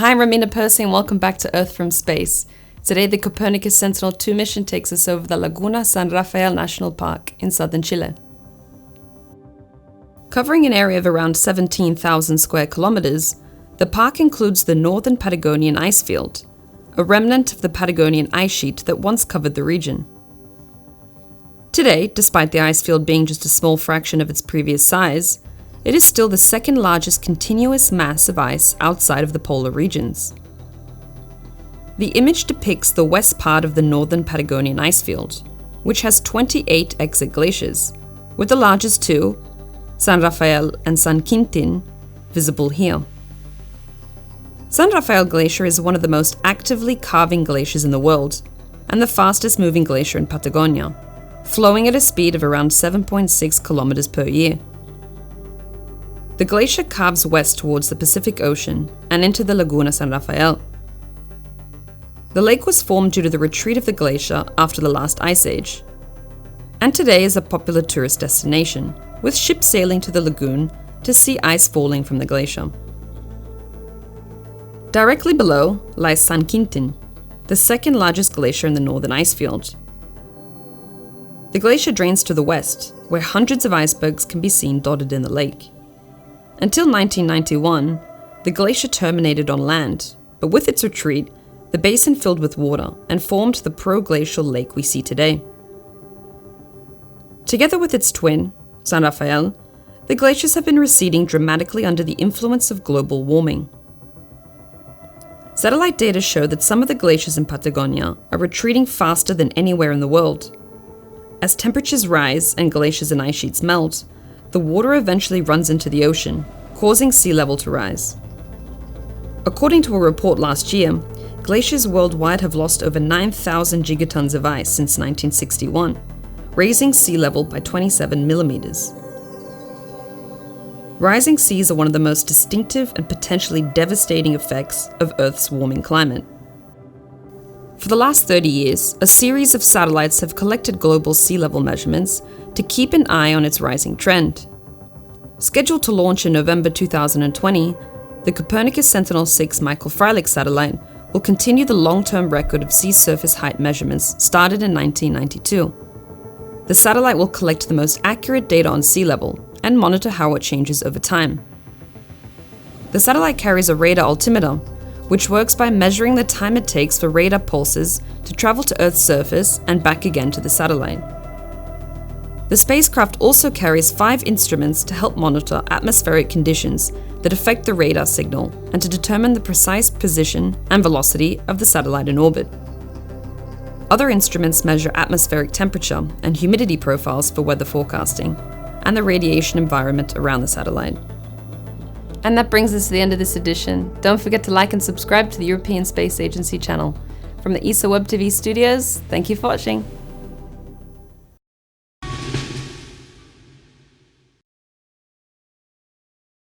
Hi, I'm Romina Percy and welcome back to Earth from Space. Today the Copernicus Sentinel-2 mission takes us over the Laguna San Rafael National Park in southern Chile. Covering an area of around 17,000 square kilometers, the park includes the northern Patagonian ice field, a remnant of the Patagonian ice sheet that once covered the region. Today, despite the ice field being just a small fraction of its previous size, it is still the second largest continuous mass of ice outside of the polar regions. The image depicts the west part of the northern Patagonian ice field, which has 28 exit glaciers, with the largest two, San Rafael and San Quintin, visible here. San Rafael Glacier is one of the most actively calving glaciers in the world, and the fastest moving glacier in Patagonia, flowing at a speed of around 7.6 kilometers per year. The glacier carves west towards the Pacific Ocean and into the Laguna San Rafael. The lake was formed due to the retreat of the glacier after the last ice age, and today is a popular tourist destination, with ships sailing to the lagoon to see ice falling from the glacier. Directly below lies San Quintin, the second largest glacier in the northern ice field. The glacier drains to the west, where hundreds of icebergs can be seen dotted in the lake. Until 1991, the glacier terminated on land, but with its retreat, the basin filled with water and formed the proglacial lake we see today. Together with its twin, San Rafael, the glaciers have been receding dramatically under the influence of global warming. Satellite data show that some of the glaciers in Patagonia are retreating faster than anywhere in the world. As temperatures rise and glaciers and ice sheets melt, the water eventually runs into the ocean, causing sea level to rise. According to a report last year, glaciers worldwide have lost over 9,000 gigatons of ice since 1961, raising sea level by 27 millimeters. Rising seas are one of the most distinctive and potentially devastating effects of Earth's warming climate. For the last 30 years, a series of satellites have collected global sea level measurements to keep an eye on its rising trend. Scheduled to launch in November 2020, the Copernicus Sentinel-2 microfreilich satellite will continue the long-term record of sea surface height measurements started in 1992. The satellite will collect the most accurate data on sea level and monitor how it changes over time. The satellite carries a radar altimeter, which works by measuring the time it takes for radar pulses to travel to Earth's surface and back again to the satellite. The spacecraft also carries 5 instruments to help monitor atmospheric conditions that affect the radar signal and to determine the precise position and velocity of the satellite in orbit. Other instruments measure atmospheric temperature and humidity profiles for weather forecasting and the radiation environment around the satellite. And that brings us to the end of this edition. Don't forget to like and subscribe to the European Space Agency channel. From the ESA Web TV studios, thank you for watching.